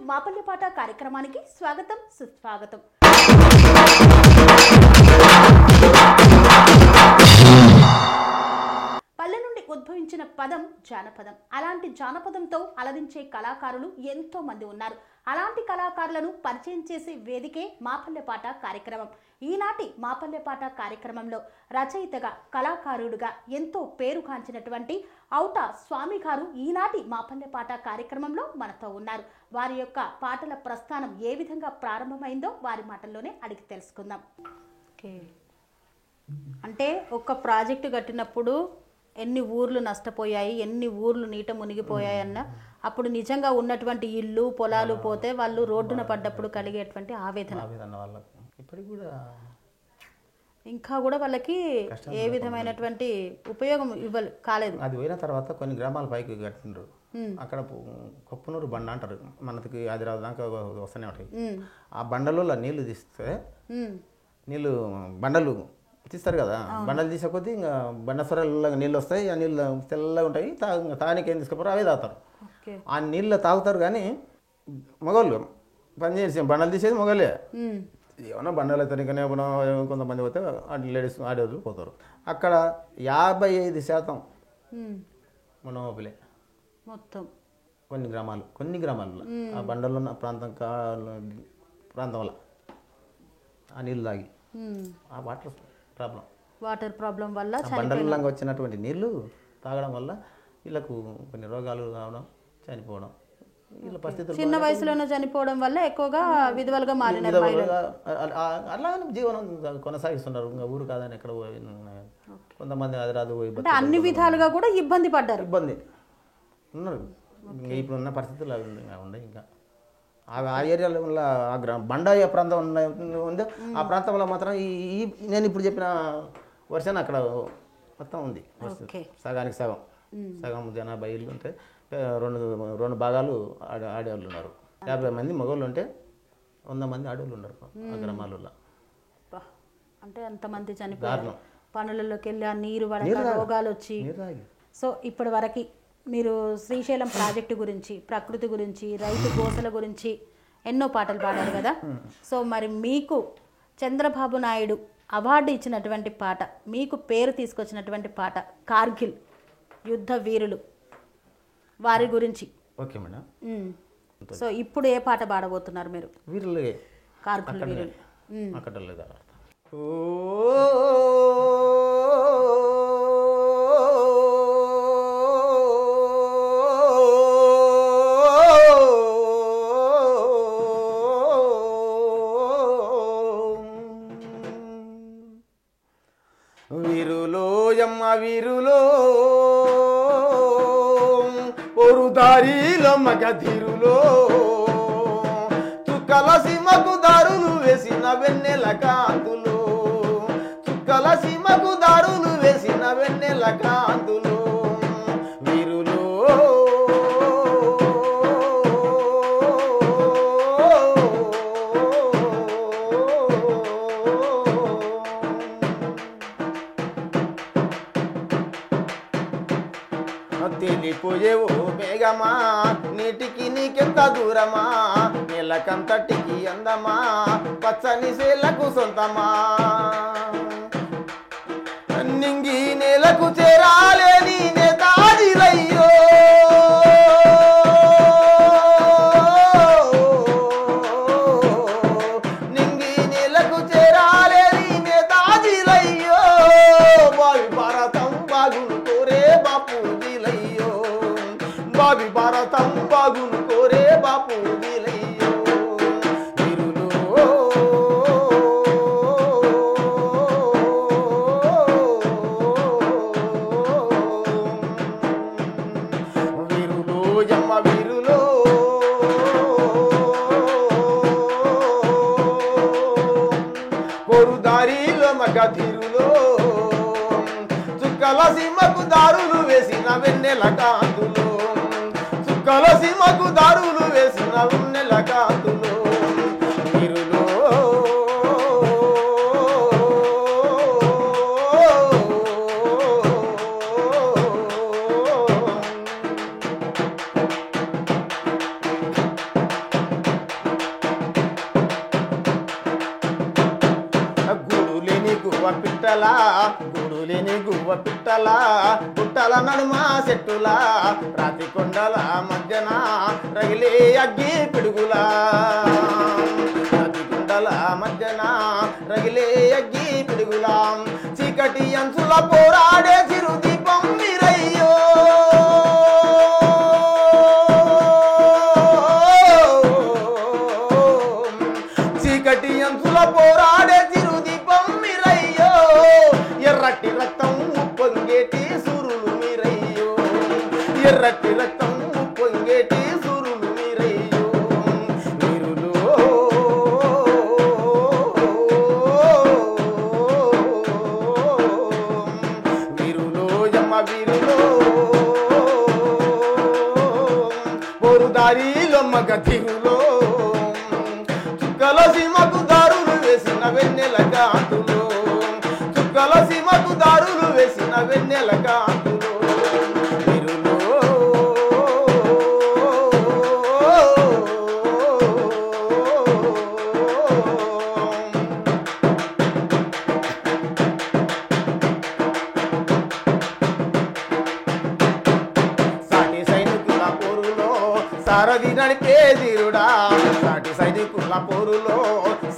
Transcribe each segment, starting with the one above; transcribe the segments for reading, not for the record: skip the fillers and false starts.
మాపల్లె పాట కార్యక్రమానికి స్వాగతం సుస్వాగతం. పల్లె నుండి ఉద్భవించిన పదం జానపదం. అలాంటి జానపదంతో అలరించే కళాకారులు ఎంతో మంది ఉన్నారు. అలాంటి కళాకారులను పరిచయం చేసే వేదికే మాపల్లె పాట కార్యక్రమం. ఈనాటి మాపల్లె పాట కార్యక్రమంలో రచయితగా కళాకారుడుగా ఎంతో పేరుగాంచినటువంటి ఔట స్వామి గారు ఈనాటి మాపల్లె పాట కార్యక్రమంలో మనతో ఉన్నారు. వారి యొక్క పాటల ప్రస్థానం ఏ విధంగా ప్రారంభమైందో వారి మాటల్లోనే అడిగి తెలుసుకుందాం. అంటే ఒక ప్రాజెక్టు కట్టినప్పుడు ఎన్ని ఊర్లు నష్టపోయాయి, ఎన్ని ఊర్లు నీట మునిగిపోయాయి అన్న అప్పుడు నిజంగా ఉన్నటువంటి ఇల్లు పొలాలు పోతే వాళ్ళు రోడ్డున పడ్డప్పుడు కలిగేటువంటి ఆవేదన ఇప్పటికి కూడా ఇంకా కూడా వాళ్ళకి ఏ విధమైనటువంటి ఉపయోగం కాలేదు. అది పోయిన తర్వాత కొన్ని గ్రామాల పైకి కట్టిండ్రు. అక్కడ కొప్పునూరు బండ అంటారు, మనకి హైదరాబాద్ దాకా వస్తూనే ఉంటాయి. ఆ బండలో నీళ్లు తీస్తే నీళ్ళు బండలు తీస్తారు కదా, బండలు తీసే కొద్దీ ఇంకా బండ సొరల్లో నీళ్ళు వస్తాయి. ఆ నీళ్ళు తెల్లగా ఉంటాయి, తాగడానికి ఏం తీసుకుపోరు అవే తాగుతారు. ఆ నీళ్ళు తాగుతారు. కానీ మగవాళ్ళు పనిచేసి బండలు తీసేది మగవాళ్ళే. ఏమన్నా బండలు అయితే ఇంకా కొంతమంది పోతే లేడీస్ ఆడేవాళ్ళు పోతారు. అక్కడ 55% మనోపిలే మొత్తం కొన్ని గ్రామాల్లో ఆ బండల్లో ఉన్న ప్రాంతంలో ఆ నీళ్ళు తాగి ఆ వాటర్ ప్రాబ్లం వల్ల బండలంగా వచ్చినటువంటి నీళ్లు తాగడం వల్ల వీళ్ళకు కొన్ని రోగాలు రావడం, చనిపోవడం, వీళ్ళ పరిస్థితులు చిన్న వయసులోనే చనిపోవడం వల్ల ఎక్కువగా విధవలుగా మారిన అలాగే జీవనం కొనసాగిస్తున్నారు. ఇంకా ఊరు కాదని ఎక్కడ కొంతమంది హైదరాబాద్ పోయి అన్ని విధాలుగా కూడా ఇబ్బంది ఉన్నారు. ఇప్పుడున్న పరిస్థితులు అవి ఉన్నాయి. ఇంకా ఆ ఏరియాలో బండ ఏ ప్రాంతం ఉందో ఆ ప్రాంతంలో మాత్రం ఈ నేను ఇప్పుడు చెప్పిన వర్షన్ అక్కడ మొత్తం ఉంది. సగానికి సగం జనాభా ఇల్లు ఉంటే రెండు భాగాలు ఆడేవాళ్ళు ఉన్నారు. 50 మంది మగవాళ్ళు ఉంటే 100 మంది ఆడవాళ్ళు ఉన్నారు ఆ గ్రామాలలో. అంటే అంతమంది చనిపోయారు. పనులలోకి వెళ్ళి ఆ నీరు పడక రోగాలు వచ్చి. సో ఇప్పటి వరకు మీరు శ్రీశైలం ప్రాజెక్టు గురించి, ప్రకృతి గురించి, రైతు గోసల గురించి ఎన్నో పాటలు పాడారు కదా. సో మరి మీకు చంద్రబాబు నాయుడు అవార్డు ఇచ్చినటువంటి పాట, మీకు పేరు తీసుకొచ్చినటువంటి పాట కార్గిల్ యుద్ధ వీరులు వారి గురించి. Okay madam. సో ఇప్పుడు ఏ పాట పాడబోతున్నారు మీరు? వీరులు కార్గిల్ వీరులు. వీరులో ఒరు దారిలో మగధీరులో చుక్కల సీమకు దారులు వేసిన వెన్నెల కాంతులు, చుక్కల సీమకు దారులు వేసిన వెన్నెల కాంతులు. వీరులో తెలిపోయేవో మేఘమా, నీటికి నీకెంత దూరమా, నెలకంతటికి అందమా, పచ్చని సేలకు సొంతమా, నింగి నేలకు చేరాలేని నేతాజిలయ్యో, నింగి నేలకు చేరాలేని నేతాజిలయ్యో, భావి భారతం బాగును కోరే బాపూజీలయ్యో, భావి భారతం బాగును కోరే బాపూజీలయ్యో. మగధీరులో చుక్కల సీమకు దారులు వేసిన వెన్నెల కాంతులు, చుక్కల సీమకు దారులు వేసిన వెన్నెల కాంతులు. వీరులో అంతులేని గువ్వ పిట్టలా పుట్టల నడుమ చెట్టులా రాతి కొండల మధ్యన రగిలే అగ్గి పిడుగులా రాతి కొండల మధ్యన రగిలే అగ్గి పిడుగులా చీకటి అంచుల పోరాడే చిరు దీపం మీరయ్యో చీకటి అంచుల పోరాడే చిరు దీపం మీరయ్యో ఎర్రటి రక్తం పొంగేటి సూరులు మీరయ్యో ఎర్రటి రక్తం పొంగేటి సూరులు మీరయ్యో వీరులు వీరులు జమ్మ వీరులు పోరుదారిలో మగ తీరులో చుక్కల సీమకు దారులు వేసిన వెన్నెల కాంతులు చుక్కల సీమకు దారులు వేసిన వెన్నెల కాంతులు వీరులు సాటి సైనికుల పోరులో సారథి నడిపే ధీరుడా సాటి సైనికుల పోరులో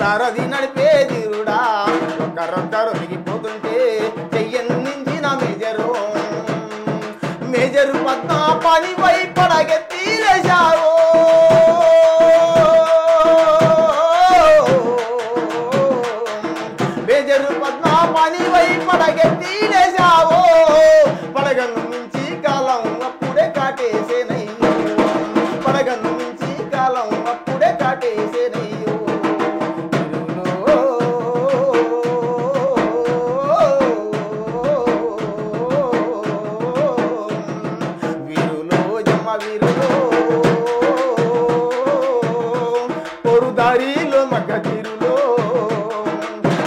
సారథి నడిపే ధీరుడా ఒక్కరొక్కరు దిగిపోతుంటే చెయ్యందించిన మేజరు పద్మ పనిపై పడగెత్తి లేచావో మేజరు పద్మ పనిపై పడగెత్తి లేచావో పడగను మించి కాలం అప్పుడే కాటేసేనయ్యో పడగను మించి కాలం అప్పుడే కాటేసేనయ్యో వీరులో జమ్మ వీరులో పొరుదారిలో మగ్గ తీరులో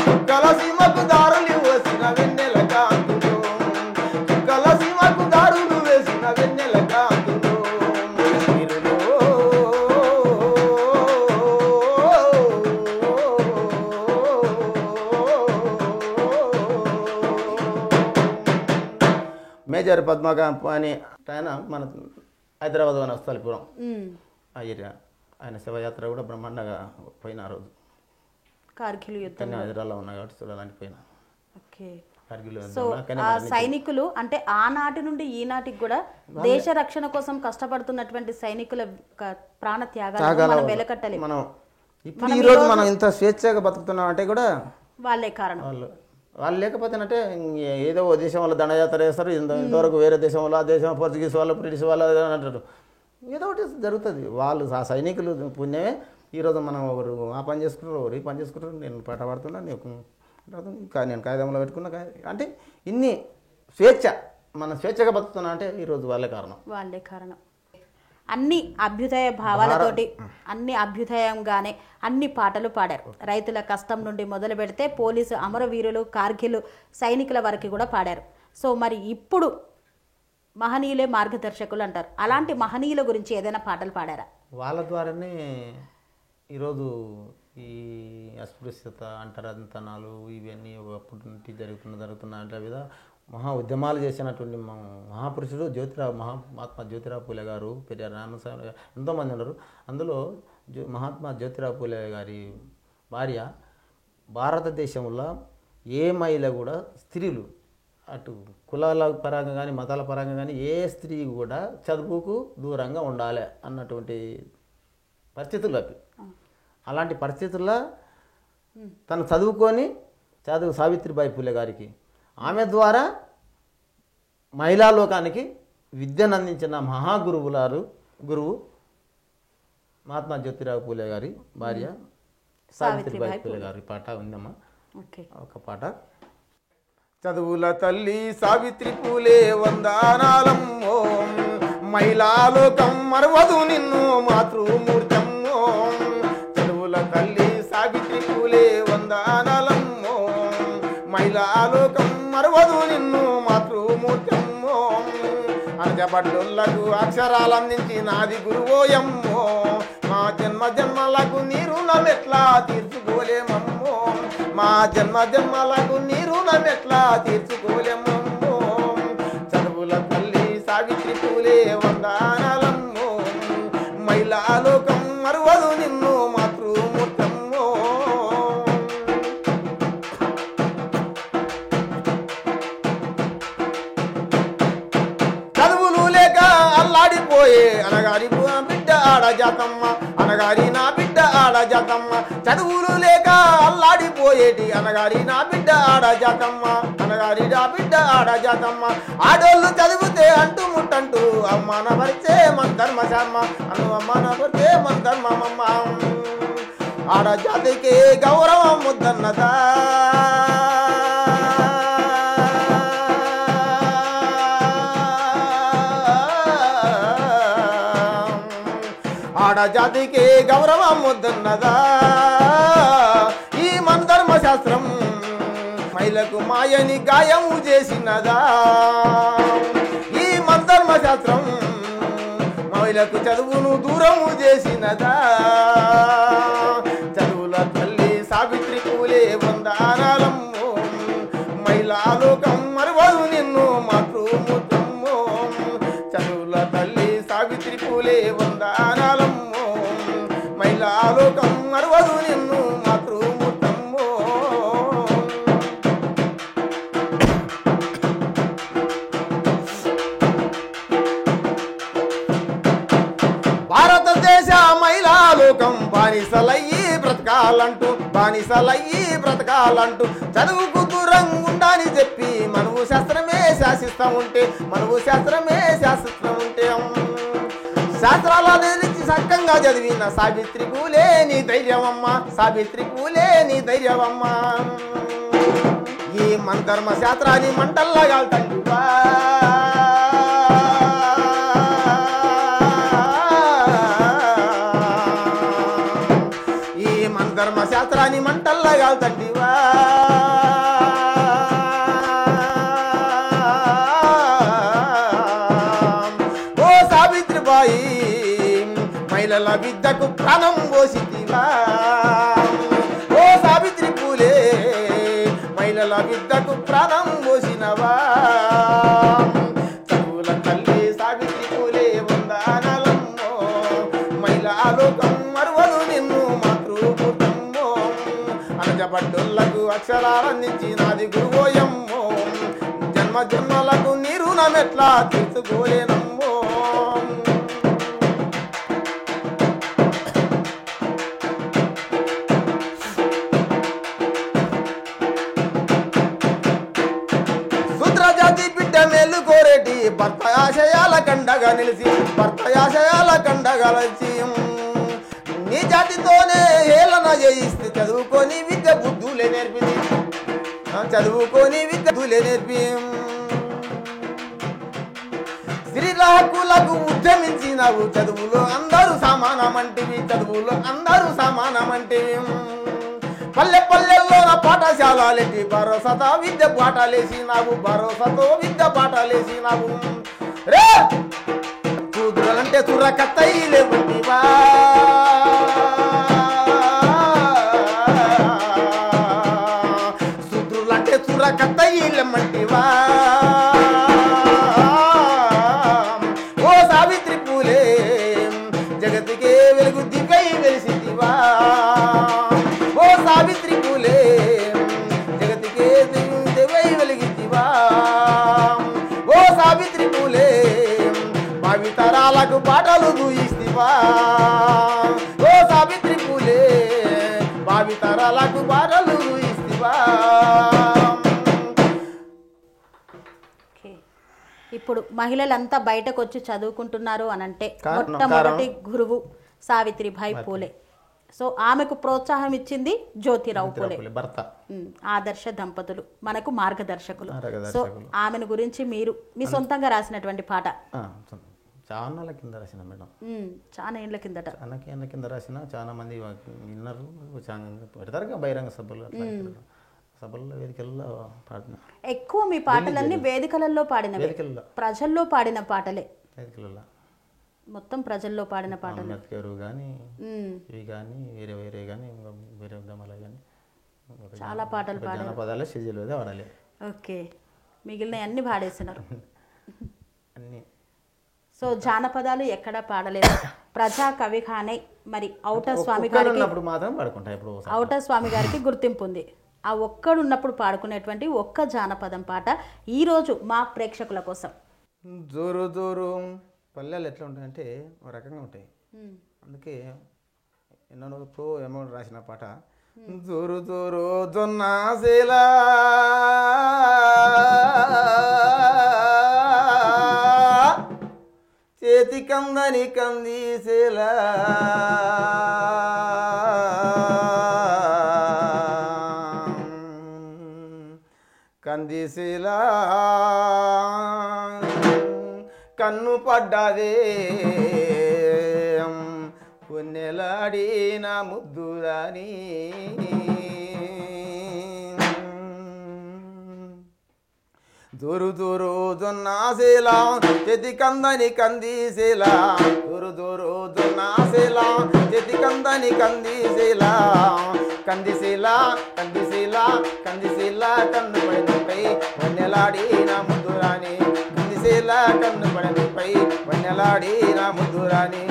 చుక్కల సీమకు దారులు వేసిన వెన్నెల కాంతులు చుక్కల సీమకు దారులు వేసిన వెన్నెల కాంతులు వీరులో మేజర్ పద్మగా అని ఆయన మన హైదరాబాద్ వనస్థలిపురం ఆ ఏరియా ఆయన శివయాత్ర కూడా బ్రహ్మాండంగా పోయిన ఆ రోజు కార్గిల్ యుద్ధం కానీ హైదరాబాద్లో ఉన్నా కాబట్టి చూడాలని పోయినా ఓకే కార్గిల్ సో ఆ సైనికులు అంటే ఆనాటి నుండి ఈనాటికి కూడా దేశ రక్షణ కోసం కష్టపడుతున్నటువంటి సైనికుల ప్రాణ త్యాగాలను మనం వెలకట్టలేము. మనం ఇప్పుడు ఈ రోజు మనం ఇంత స్వేచ్ఛగా బతుకుతున్నాం అంటే కూడా వాళ్ళే కారణం. వాళ్ళు లేకపోతేనంటే ఏదో ఓ దేశం వాళ్ళు దండయాత్ర చేస్తారు ఇంతవరకు వేరే దేశం వాళ్ళు ఆ దేశం పోర్చుగీస్ వాళ్ళు బ్రిటిష్ వాళ్ళు అంటారు ఏదో ఒకటి జరుగుతుంది. వాళ్ళు ఆ సైనికులు పుణ్యమే ఈరోజు మనం ఒకరు ఆ పని చేసుకుంటారు ఒకరు ఈ పని చేసుకుంటారు. నేను పాట పాడుతున్నా నేను కాగితంలో పెట్టుకున్నా అంటే ఇన్ని స్వేచ్ఛ మనం స్వేచ్ఛగా బతుకుతున్నా అంటే ఈరోజు వాళ్ళే కారణం. అన్ని అభ్యుదయ భావాలతోటి అన్ని అభ్యుదయంగానే అన్ని పాటలు పాడారు. రైతుల కష్టం నుండి మొదలు పెడితే పోలీసు అమరవీరులు కార్గిల్ సైనికుల వరకు కూడా పాడారు. సో మరి ఇప్పుడు మహనీయులే మార్గదర్శకులు అంటారు. అలాంటి మహనీయుల గురించి ఏదైనా పాటలు పాడారా? వాళ్ళ ద్వారానే ఈరోజు ఈ అస్పృశ్యత అంటరాంతనాలు ఇవన్నీ ఒకప్పటి నుండి జరుగుతున్న అంటే విధ మహా ఉద్యమాలు చేసినటువంటి మహాపురుషుడు మహాత్మా జ్యోతిరావు పూలే గారు, పెరియార్ రామస్వామి ఎంతోమంది ఉన్నారు. అందులో మహాత్మా జ్యోతిరావు పూలే గారి భార్య భారతదేశంలో ఏ మహిళ కూడా స్త్రీలు అటు కులాల పరంగా కానీ మతాల పరంగా కానీ ఏ స్త్రీ కూడా చదువుకు దూరంగా ఉండాలి అన్నటువంటి పరిస్థితులు అవి. అలాంటి పరిస్థితుల్లో తను సావిత్రిబాయి పూలే గారికి ఆమె ద్వారా మహిళా లోకానికి విద్యను అందించిన గురువు మహాత్మా జ్యోతిరావు పూలే గారి భార్య సావిత్రిబాయి పూలే గారి పాట ఉందమ్మా. ఒక పాట. చదువుల తల్లి సావిత్రి పూలే వందనాలమ్మో, మహిళా లోకం మరవదు నిన్ను మాతృమూర్తమ్మో. చదువుల తల్లి సావిత్రి పూలే వందనాలమ్మో, మహిళా లోకం మరవదు నిన్ను మాతృమూర్తమ్మో. అనజపడ్డోళ్లకు అక్షరాలందించి నాది గురువోయమ్మో, మా జన్మలకు నీ రుణమెట్లా తీర్చుకోలేమమ్మో. మా జన్మ జన్మలకు నీ రుణం ఎట్లా తీర్చుకోలేమమ్మో చదువుల తల్లి సావిత్రి పూలే వందనాలమ్మో మహిళాలోకం మరువదు నిన్ను మాతృమూర్తమ్మో చదువులు లేక అల్లాడిపోయే అనగారి బిడ్డ ఆడజాతమ్మ అనగారి నా బిడ్డ ఆడజాతమ్మ చదువులు లేక అల్లాడిపోయేటి అనగారి నా బిడ్డ ఆడజాతమ్మ అనగారి నా బిడ్డ ఆడజాతమ్మ ఆడోళ్ళు చదివితే అంటూ ముట్టంటూ అమ్మానపరిచే మన ధర్మశర్మ అను అమ్మానపరిచే మన ధర్మమ్మ ఆడజాతికి గౌరవం ముద్దన్నదా ఆడజాతికి గౌరవం వద్దన్నదా ఈ మన ధర్మశాస్త్రం మహిళకు మాయని గాయము చేసినదా ఈ మన ధర్మశాస్త్రం మహిళకు చదువును దూరము చేసినదా చదువుల తల్లి సావిత్రి పూలే వందనాలమ్మో మహిళాలోకం మరువదు నిన్ను మాతృమూర్తమ్మో చదువుల తల్లి సావిత్రి పూలే వందనాలమ్మో మహిళాలోకం మరువదు నిన్ను మాతృమూర్తమ్మో భారతదేశ మహిళాలోకం బానిసలయ్యి బ్రతకాలంటూ చదువుకు దూరంగా ఉండని చెప్పి మనవు శాస్త్రమే శాసిస్తూ ఉంటే శాస్త్రాల తెలిసి సక్కంగా చదివిన సావిత్రి పూలే నీ ధైర్యమమ్మ ఈ మన ధర్మ శాస్త్రాన్ని మంటల్లా కాల్తండివా ఈ మన ధర్మ శాస్త్రాన్ని మంటల్లా కాల్తండివా మహిళల విద్యకు ప్రాణం పోసితివా ఓ సావిత్రి పూలే మహిళల విద్యకు ప్రాణం పోసినవా చదువుల తల్లి సావిత్రి పూలే వందనాలమ్మో మహిళాలోకం మరువదు నిన్ను మాతృమూర్తమ్మో అనజపడ్డోళ్లకు అక్షరాలందించి నాది గురువోయమ్మో జన్మ జన్మలకు నీ రుణం ఎట్లా తీర్చుకోలేనమ్మో మేలు కోరేటి భర్త ఆశయాల కండగా నిలిచి నీ జాతితోనే ఏలన చేయిస్తే చదువుకొని విద్య బుద్ధులే నేర్పి స్త్రీల హక్కులకు ఉద్యమించినవు చదువులో అందరూ సమానమంటివి పల్లె పల్లెల్లోన పాఠశాలెట్టి భరోసాతో విద్య పాఠాలేసినావు రే కూతురంటే చుర్రకత్తయిలే వంటివా శూద్రులంటే చుర్రకత్తయిలెమ్మంటివా ఓ సావిత్రి పూలే జగతికే వెలుగు దివ్వై వెలిసితివా సావిత్రి పూలే జగతికే దివ్వై వెలిగితివా ఓ సావిత్రి పూలే భావితరాలకు పాటలు దూయిస్తివా ఓ సావిత్రి పూలే భావితరాలకు పాటలు దూయిస్తివా ఇప్పుడు మహిళలంతా బయటకు వచ్చి చదువుకుంటున్నారు అనంటే మొట్టమొదటి గురువు సావిత్రిబాయి పూలే సో ఆమెకు ప్రోత్సాహం ఇచ్చింది జ్యోతిరావు పూలే భర్త ఆదర్శ దంపతులు మనకు మార్గదర్శకులు సో ఆమెను గురించి మీరు మీ సొంతంగా రాసినటువంటి పాట చాలా కింద రాసిన మేడం చాలా ఏళ్ళ కిందట ఏళ్ళ కింద రాసిన చాలా మంది విన్నారు పెడతారుగా బహిరంగ సభల్లో వేదికల్లో పాడిన ఎక్కువ మీ పాటలన్నీ వేదికలలో పాడినవి ప్రజల్లో పాడిన పాటలే వేదికలలో మొత్తం ప్రజల్లో పాడిన పాటలు కానీ ఇవి కానీ వేరే కానీ వేరే ఉద్యమాలు కానీ చాలా పాటలు ఒక పాడారు. జానపదాలే సిజీలోదే వాడాలి ఓకే, మిగిలిన అన్ని పాడేస్తున్నారు. అన్నీ. సో జానపదాలు ఎక్కడా పాడలేదు. ప్రజా కవిగానే మరి ఔటర్ స్వామి ఒక్కడు గారికి ఉన్నప్పుడు మాత్రం పడుకుంటా ఇప్పుడు ఒకసారి. ఔటర్ స్వామి గారికి గుర్తింపు ఉంది. ఆ ఒక్కడున్నప్పుడు పాడుకునేటువంటి ఒక్క జానపదం పాట ఈరోజు మా ప్రేక్షకుల కోసం. జోరు జోరు పల్లెలు ఎట్లా ఉంటాయంటే ఒక రకంగా ఉంటాయి. అందుకే ఎన్నో అమౌంట్ రాసిన పాట జోరు జోరు జొన్న శీలా చేతి కందని కందీసేలా కందీసేలా కన్ను పడ్డదే పొన్నెలాడి నా ముద్దురాని దూరు దూరు జొన్నాసేలా చెతి కందని కందీసేలా దూరు దూరు జొన్నాసేలా చెతి కందని కందీసేలా కందిసేలా కందిసేలా కందిసేలా కన్ను పడినపై వన్నెలాడి నా ముద్దురాని కందిసేలా కన్ను పడినపై వన్నెలాడి నా ముద్దురాని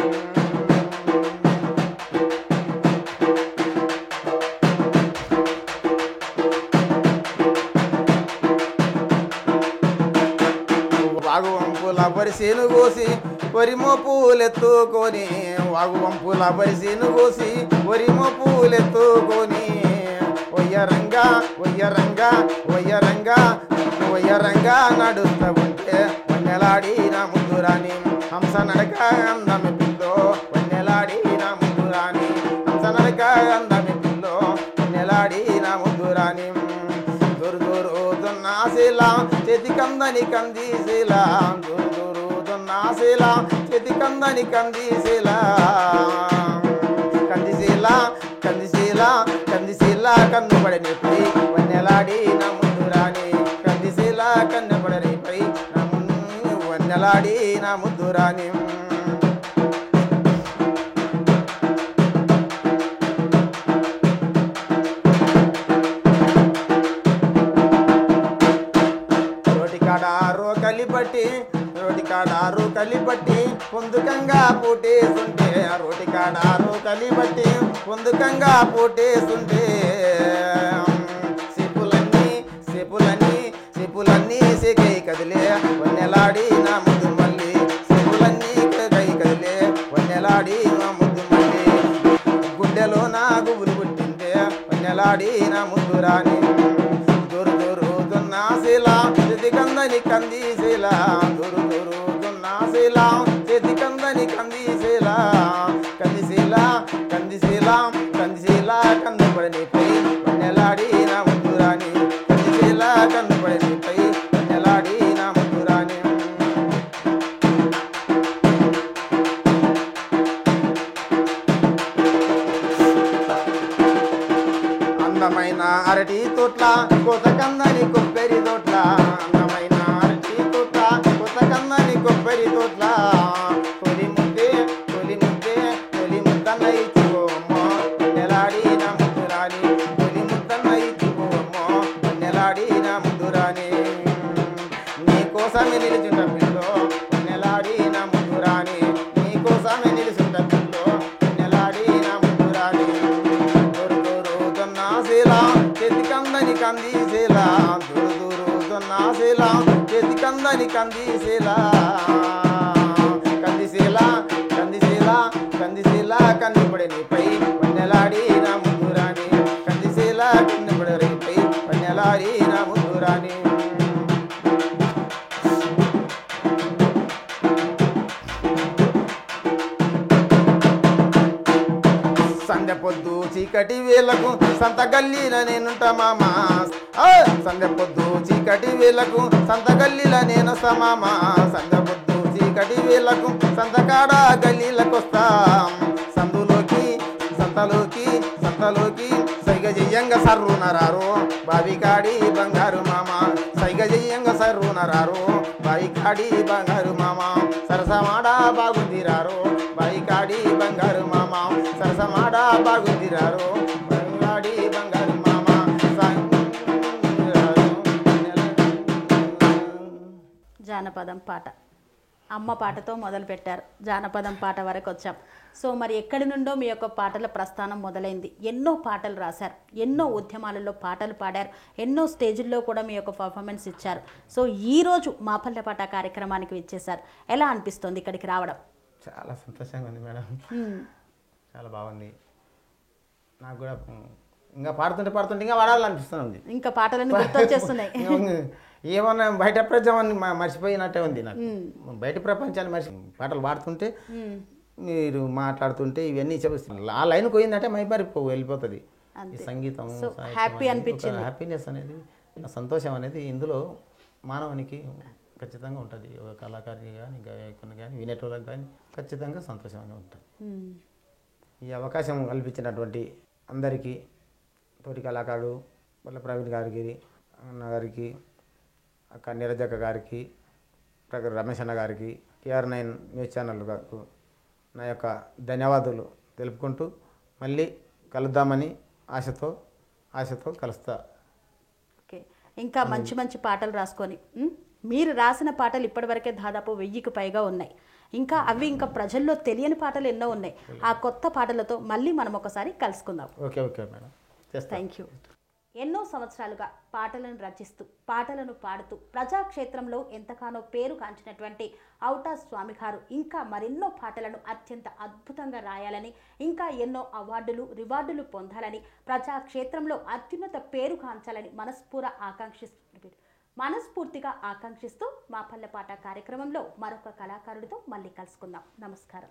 వాగువంపుల పరిసీను కోసి వరిమో పూలెత్తుకొని వాగువంపుల పరిసీను కోసి వరిమో పూలెత్తుకొని ఒయ్యరంగా ఒయ్యరంగా ఒయ్యరంగా ఒయ్యరంగా నడుస్తూ ఉంటే వన్నెలాడి నా ముద్దురాని హంస నడక అందమి పిల్లో వన్నెలాడి నా ముద్దురాని హంస నడక అందమి పిల్లో వన్నెలాడి నా ముద్దురాని దూరు దూరు దున్నాసేలా చేతి కందని కందీసేలా దూరు దూరు దున్నాసేలా చేతి కందని కందీసేలా కందిసేలా కందిసేలా కందిసేలా కన్ను పడనిపై వన్నెలాడి నా ముద్దురాని కందిసేలా కన్ను పడనిపై నా వన్నెలాడి నా ముద్దురాని రోటికాడారు కలిపట్టి పొందుకంగా పూటేస్తుంటే రోటికాడారు కలిపట్టి పొందుకంగా పూటేస్తుంటే చెప్పులన్నీ చెప్పులన్నీ చెప్పులన్నీ సేకై కదిలే వన్నెలాడి నా ముద్దు మళ్ళీ చెప్పులన్నీ కై కదిలే వన్నెలాడి నా ముద్దు మళ్ళీ గుండెలో నా గుబులు పుట్టింటే వన్నెలాడి నా ముద్దు రాని దూరు దూరు దున్నాసేలా చేతి కందని కందీసేలా దూరు దూరు దున్నాసేలా చేతి కందని కందీసేలా కందిసేలా కందిసేలా కందిసేలా కన్ను పడనిపై వన్నెలాడి నా ముద్దురాని కందిసేలా కన్ను పడనిపై వన్నెలాడి నా ముద్దురాని అందమైన అరటి తోట్ల కొత్త కందని కొబ్బరి తోట్ల అందమైన అరటి తోట్ల కొత్త కందని కొబ్బరి తోట్ల తొలి ముద్దే తొలి ముద్దే తొలి ముద్దన్న ఇచ్చుకోమ్మో వన్నెలాడి నా ముద్దురాని తొలి ముద్దన్న ఇచ్చుకోమ్మో వన్నెలాడి నా ముద్దురాని నీ కోసమే నిలుచుంట పిల్లో వన్నెలాడి నా ముద్దురాని నీ కోసమే నిలుచుంట పిల్లో వన్నెలాడి నా ముద్దురాని చేతి కందని కందీసేలా దూరు దూరు దున్నాసేలా చేతి కందని కందీసేలా కందిసేలా కందిసేలా కందిసేలా కన్ను పడనిపై వన్నెలాడి నా ముద్దురాని కందిసేలా కన్ను పడనిపై వన్నెలాడి నా ముద్దురాని సంధ్య పొద్దు చీకటి వేలకు సంత గల్లీల నేనుంటా మామా సంధ్య పొద్దు చీకటి వేలకు సంత గల్లీల నేనొస్తా మామా సంధ్య పొద్దు చీకటి వేలకు సంతకాడ గల్లీలకొస్తా సందులోకి సంతలోకి సంతలోకి సైగ జయ్యంగా సర్రునరారు బావికాడి బంగారు మామ సైగ జయ్యంగా సర్రునరారు బావికాడి బంగారు మామ సరసమాడ బాగుందిరారు బావికాడి బంగారు మామ సరసమాడ బాగుందిరారు బావికాడి బంగారు మామ జానపదం పాట, అమ్మ పాటతో మొదలు పెట్టారు, జానపదం పాట వరకు వచ్చాం. సో మరి ఎక్కడి నుండో మీ యొక్క పాటల ప్రస్థానం మొదలైంది. ఎన్నో పాటలు రాశారు, ఎన్నో ఉద్యమాలలో పాటలు పాడారు, ఎన్నో స్టేజ్ల్లో కూడా మీ యొక్క పర్ఫార్మెన్స్ ఇచ్చారు. సో ఈరోజు మా పల్లె పాట కార్యక్రమానికి ఇచ్చేశారు. ఎలా అనిపిస్తుంది ఇక్కడికి రావడం? చాలా సంతోషంగా ఉంది మేడం, చాలా బాగుంది. నాకు కూడా ఇంకా పాడుతుంటే ఇంకా వాడాలనిపిస్తుంది. ఇంకా పాటలను గుర్తొచ్చేస్తున్నాయి. ఏమన్నా బయట ప్రపంచాన్ని మర్చిపోయినట్టే ఉంది నాకు. బయట ప్రపంచాన్ని పాటలు పాడుతుంటే మీరు మాట్లాడుతుంటే ఇవన్నీ చెప్తున్నారు. ఆ లైన్ పోయిందంటే వెళ్ళిపోతుంది ఈ సంగీతం. హ్యాపీనెస్ అనేది, సంతోషం అనేది ఇందులో మానవునికి ఖచ్చితంగా ఉంటుంది. ఒక కళాకారుని కానీ గాయకుని కానీ వినేటోళ్ళకి కానీ ఖచ్చితంగా సంతోషంగా ఉంటుంది. ఈ అవకాశం కల్పించినటువంటి అందరికీ, తోటి కళాకారుడు వల్ల ప్రవీణ్ గారికి, అన్న గారికి, అక్క నీరజక్క గారికి, రమేష్ అన్న గారికి, TR9 న్యూస్ ఛానల్ గారికి నా యొక్క ధన్యవాదాలు తెలుపుకుంటూ మళ్ళీ కలుద్దామని ఆశతో కలుస్తా. ఓకే, ఇంకా మంచి మంచి పాటలు రాసుకొని, మీరు రాసిన పాటలు ఇప్పటివరకే దాదాపు 1000కి పైగా ఉన్నాయి. ఇంకా అవి ఇంకా ప్రజల్లో తెలియని పాటలు ఎన్నో ఉన్నాయి. ఆ కొత్త పాటలతో మళ్ళీ మనం ఒకసారి కలుసుకుందాం. Okay madam, thank you. ఎన్నో సంవత్సరాలుగా పాటలను రచిస్తూ, పాటలను పాడుతూ ప్రజాక్షేత్రంలో ఎంతగానో పేరు కాంచినటువంటి ఔటా స్వామి గారు ఇంకా మరెన్నో పాటలను అత్యంత అద్భుతంగా రాయాలని, ఇంకా ఎన్నో అవార్డులు, రివార్డులు పొందాలని, ప్రజాక్షేత్రంలో అత్యున్నత పేరు కాంచాలని మనస్ఫూర్తిగా ఆకాంక్షిస్తూ మా పల్లె పాట కార్యక్రమంలో మరొక కళాకారుడితో మళ్ళీ కలుసుకుందాం. నమస్కారం.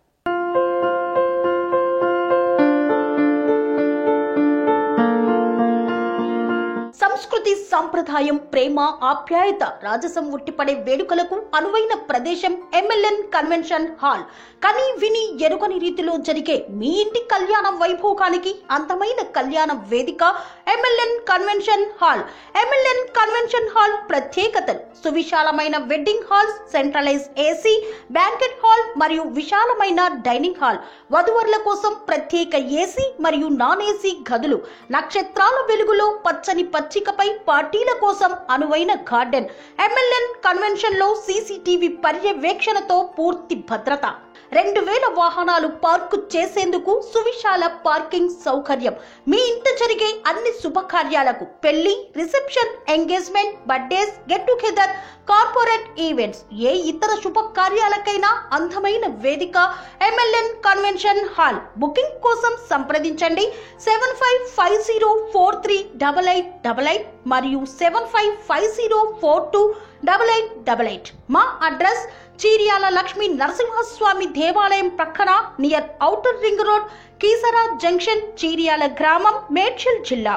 సంస్కృతి, సాంప్రదాయం, ప్రేమ, ఆప్యాయత, రాజసం ఉట్టిపడే వేడుకలకు అనువైన ప్రదేశం MLN కన్వెన్షన్ హాల్. కని విని ఎరుగని రీతిలో జరిగే మీ ఇంటి కళ్యాణ వైభోగానికి అందమైన కళ్యాణ వేదిక MLN convention hall. MLN convention hall ప్రత్యేకతలు: సువిశాలమైన wedding halls, centralise AC, banquet hall మరియు విశాలమైన డైనింగ్ హాల్, వధువరుల కోసం ప్రత్యేక AC మరియు నాన్ AC గదులు, నక్షత్రాల వెలుగులో పచ్చని పచ్చికపై పార్టీల కోసం అనువైన గార్డెన్. MLN కన్వెన్షన్ లో CCTV పర్యవేక్షణతో పూర్తి భద్రత, 2000 వాహనాలు పార్కు చేసేందుకు సువిశాల పార్కింగ్ సౌకర్యం. మీ ఇంట జరిగే అన్ని శుభకార్యాలకు, పెళ్లి, reception, engagement, birthdays, get together, corporate events, ఏ ఇతర శుభకార్యాలకైనా అందమైన వేదిక MLN కన్వెన్షన్ హాల్. బుకింగ్ కోసం సంప్రదించండి 7550438888 మరియు 7550428888. మా అడ్రస్ చీర్యాల లక్ష్మీ నరసింహస్వామి దేవాలయం ప్రక్కన, near outer ring road, Keesara junction, Cheeryal గ్రామం, మేడ్చల్ జిల్లా.